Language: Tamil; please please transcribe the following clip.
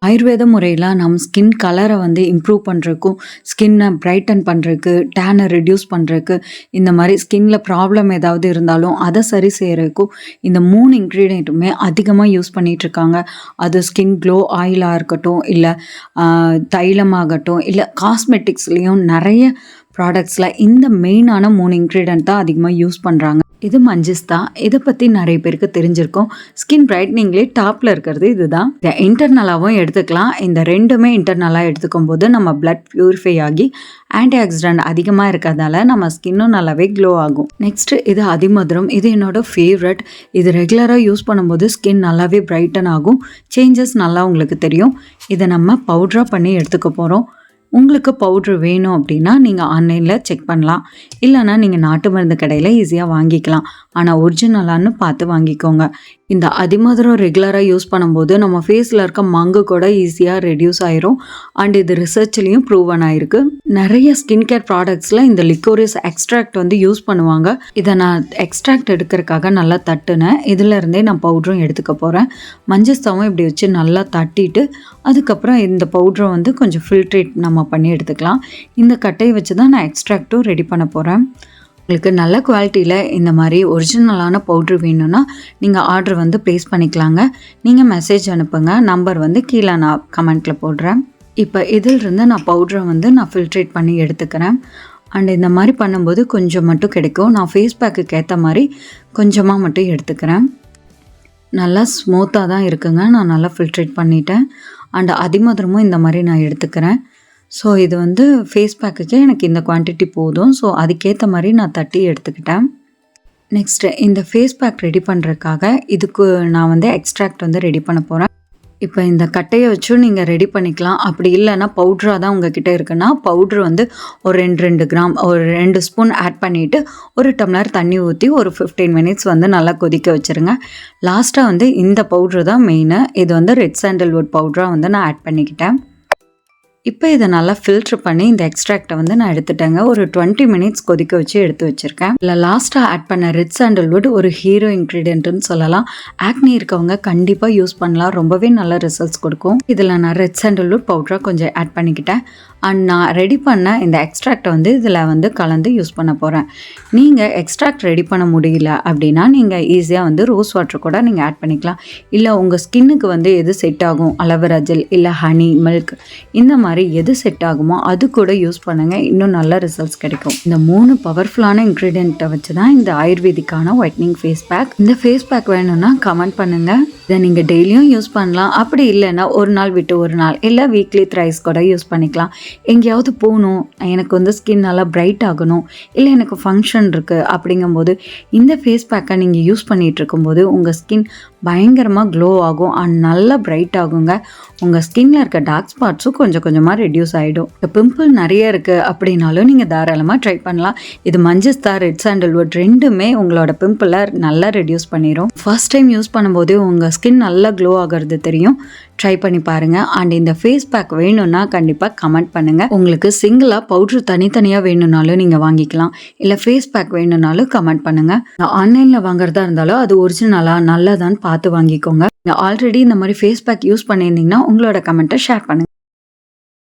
ஆயுர்வேத முறையில நம்ம ஸ்கின் கலரை வந்து இம்ப்ரூவ் பண்ணுறதுக்கும், ஸ்கின்னை பிரைட்டன் பண்ணுறதுக்கு, டேனை ரெடியூஸ் பண்ணுறதுக்கு, இந்த மாதிரி ஸ்கின்ல ப்ராப்ளம் ஏதாவது இருந்தாலும் அதை சரி செய்கிறதுக்கும் இந்த 3 இன்க்ரீடியண்ட்டுமே அதிகமாக யூஸ் பண்ணிகிட்ருக்காங்க. அது ஸ்கின் க்ளோ ஆயிலாக இருக்கட்டும், இல்லை தைலமாகட்டும், இல்லை காஸ்மெட்டிக்ஸ்லேயும் நிறைய ப்ராடக்ட்ஸில் இந்த மெயினான 3 இன்க்ரீடியண்ட் தான் அதிகமாக யூஸ் பண்ணுறாங்க. இது மஞ்சிஸ்தா. இதை பற்றி நிறைய பேருக்கு தெரிஞ்சிருக்கும். ஸ்கின் பிரைட்னிங்லேயே டாப்பில் இருக்கிறது இதுதான். இதை இன்டர்னலாகவும் எடுத்துக்கலாம். இந்த ரெண்டுமே இன்டர்னலாக எடுத்துக்கும் போது நம்ம பிளட் பியூரிஃபை ஆகி ஆன்டி ஆக்சிடென்ட் அதிகமாக இருக்கிறதால நம்ம ஸ்கின்னும் நல்லாவே க்ளோ ஆகும். நெக்ஸ்ட் இது அதிமதுரம். இது என்னோட ஃபேவரட். இது ரெகுலராக யூஸ் பண்ணும்போது ஸ்கின் நல்லாவே பிரைட்டன் ஆகும். சேஞ்சஸ் நல்லா உங்களுக்கு தெரியும். இதை நம்ம பவுடராக பண்ணி எடுத்துக்க போகிறோம். உங்களுக்கு பவுட்ரு வேணும் அப்படின்னா நீங்கள் ஆன்லைனில் செக் பண்ணலாம். இல்லைனா நீங்கள் நாட்டு மருந்து கடையில் ஈஸியாக வாங்கிக்கலாம். ஆனால் ஒரிஜினலான்னு பார்த்து வாங்கிக்கோங்க. இந்த அதிமதுரம் ரெகுலராக யூஸ் பண்ணும்போது நம்ம ஃபேஸில் இருக்க மங்கு கூட ஈஸியாக ரெடியூஸ் ஆயிரும். அண்ட் இது ரிசர்ச்லேயும் ப்ரூவன் ஆயிருக்கு. நிறைய ஸ்கின் கேர் ப்ராடக்ட்ஸில் இந்த லிக்கோரிஸ் எக்ஸ்ட்ராக்ட் வந்து யூஸ் பண்ணுவாங்க. இதை நான் எக்ஸ்ட்ராக்ட் எடுக்கிறதுக்காக நல்லா தட்டுனேன். இதிலருந்தே நான் பவுட்ரும் எடுத்துக்க போகிறேன். மஞ்சஸ்தாவும் இப்படி வச்சு நல்லா தட்டிட்டு அதுக்கப்புறம் இந்த பவுட்ரை வந்து கொஞ்சம் ஃபில்ட்ரேட் நம்ம பண்ணி எடுத்துக்கலாம். இந்த கட்டையை வச்சு தான் நான் எக்ஸ்ட்ராக்டும் ரெடி பண்ண போகிறேன். உங்களுக்கு நல்ல குவாலிட்டியில் இந்த மாதிரி ஒரிஜினலான பவுட்ரு வேணும்னா நீங்கள் ஆர்டர் வந்து ப்ளேஸ் பண்ணிக்கலாங்க. நீங்கள் மெசேஜ் அனுப்புங்க. நம்பர் வந்து கீழே நான் கமெண்ட்டில் போடுறேன். இப்போ இதிலிருந்து நான் பவுட்ரை வந்து நான் ஃபில்ட்ரேட் பண்ணி எடுத்துக்கிறேன். அண்ட் இந்த மாதிரி பண்ணும்போது கொஞ்சம் மட்டும் கிடைக்கும். நான் ஃபேஸ் பேக்குக்கு ஏற்ற மாதிரி கொஞ்சமாக மட்டும் எடுத்துக்கிறேன். நல்லா ஸ்மூத்தாக தான் இருக்குங்க. நான் நல்லா ஃபில்ட்ரேட் பண்ணிட்டேன். அண்ட் அதிமதுரமும் இந்த மாதிரி நான் எடுத்துக்கிறேன். ஸோ இது வந்து ஃபேஸ் பேக்குக்கே எனக்கு இந்த குவான்டிட்டி போதும். ஸோ அதுக்கேற்ற மாதிரி நான் தட்டி எடுத்துக்கிட்டேன். நெக்ஸ்ட்டு இந்த ஃபேஸ் பேக் ரெடி பண்ணுறதுக்காக இதுக்கு நான் வந்து எக்ஸ்ட்ராக்ட் வந்து ரெடி பண்ண போகிறேன். இப்போ இந்த கட்டையை வச்சும் நீங்கள் ரெடி பண்ணிக்கலாம். அப்படி இல்லைன்னா பவுட்ராக தான் உங்ககிட்ட இருக்குன்னா பவுட்ரு வந்து ஒரு 2 கிராம் ஒரு 2 ஸ்பூன் ஆட் பண்ணிவிட்டு ஒரு டம்ளர் தண்ணி ஊற்றி ஒரு 15 மினிட்ஸ் வந்து நல்லா கொதிக்க வச்சுருங்க. லாஸ்ட்டாக வந்து இந்த பவுட்ரு தான் மெயினு. இது வந்து ரெட் சாண்டல்வுட் பவுட்ராக வந்து நான் ஆட் பண்ணிக்கிட்டேன். இப்போ இதை நல்லா ஃபில்ட்ரு பண்ணி இந்த எக்ஸ்ட்ராக்டை வந்து நான் எடுத்துட்டேங்க. ஒரு 20 மினிட்ஸ் கொதிக்க வச்சு எடுத்து வச்சுருக்கேன். இல்லை லாஸ்ட்டாக ஆட் பண்ண ரெட் சாண்டல்வுட் ஒரு ஹீரோ இன்க்ரீடியன்ட்டுன்னு சொல்லலாம். ஆக்னி இருக்கவங்க கண்டிப்பாக யூஸ் பண்ணலாம். ரொம்பவே நல்ல ரிசல்ட்ஸ் கொடுக்கும். இதில் நான் ரெட் சாண்டல்வுட் பவுடராக கொஞ்சம் ஆட் பண்ணிக்கிட்டேன். அண்ட் நான் ரெடி பண்ண இந்த எக்ஸ்ட்ராக்டை வந்து இதில் வந்து கலந்து யூஸ் பண்ண போகிறேன். நீங்கள் எக்ஸ்ட்ராக்ட் ரெடி பண்ண முடியல அப்படின்னா நீங்கள் ஈஸியாக வந்து ரோஸ் வாட்டர் கூட நீங்கள் ஆட் பண்ணிக்கலாம். இல்லை உங்கள் ஸ்கின்னுக்கு வந்து எது செட் ஆகும், அலோவேரா ஜெல் இல்லை ஹனி மில்க் இந்த மாதிரி எது செட் ஆகுமோ அது கூட யூஸ் பண்ணுங்கள். இன்னும் நல்ல ரிசல்ட்ஸ் கிடைக்கும். இந்த 3 பவர்ஃபுல்லான இன்க்ரீடியண்ட்டை வச்சு தான் இந்த ஆயுர்வேதிக்கான ஒயிட்னிங் ஃபேஸ் பேக். இந்த ஃபேஸ் பேக் வேணும்னா கமெண்ட் பண்ணுங்கள். இதை நீங்கள் டெய்லியும் யூஸ் பண்ணலாம். அப்படி இல்லைன்னா ஒரு நாள் விட்டு ஒரு நாள் இல்லை வீக்லி த்ரைஸ் கூட யூஸ் பண்ணிக்கலாம். எங்கேயாவது போகணும், எனக்கு வந்து ஸ்கின் நல்லா பிரைட் ஆகணும், இல்லை எனக்கு ஃபங்க்ஷன் இருக்குது அப்படிங்கும்போது இந்த ஃபேஸ் பேக்கை நீங்கள் யூஸ் பண்ணிகிட்டு இருக்கும்போது உங்கள் ஸ்கின் பயங்கரமாக க்ளோ ஆகும் அண்ட் நல்லா பிரைட் ஆகுங்க. உங்கள் ஸ்கின்ல இருக்க டார்க் ஸ்பாட்ஸும் கொஞ்சம் கொஞ்சமாக ரெடியூஸ் ஆகிடும். இப்போ பிம்பிள் நிறைய இருக்குது அப்படின்னாலும் நீங்கள் தாராளமாக ட்ரை பண்ணலாம். இது மஞ்சஸ்தா ரெட் சாண்டல்வுட் ரெண்டுமே உங்களோட பிம்பிளை நல்லா ரெடியூஸ் பண்ணிடும். ஃபர்ஸ்ட் டைம் யூஸ் பண்ணும்போதே உங்கள் ஸ்கின் நல்லா க்ளோ ஆகிறது தெரியும். ட்ரை பண்ணி பாருங்கள். அண்ட் இந்த ஃபேஸ் பேக் வேணும்னா கண்டிப்பாக கமெண்ட் பண்ணுங்கள். உங்களுக்கு சிங்கிளாக பவுட்ரு தனித்தனியாக வேணும்னாலும் நீங்கள் வாங்கிக்கலாம். இல்லை ஃபேஸ் பேக் வேணும்னாலும் கமெண்ட் பண்ணுங்கள். ஆன்லைனில் வாங்குறதா இருந்தாலும் அது ஒரிஜினலாக நல்லதான்னு பார்த்து வாங்கிக்கோங்க. ஆல்ரெடி இந்த மாதிரி ஃபேஸ் பேக் யூஸ் பண்ணியிருந்தீங்கன்னா உங்களோட கமெண்ட்டை ஷேர் பண்ணுங்கள்.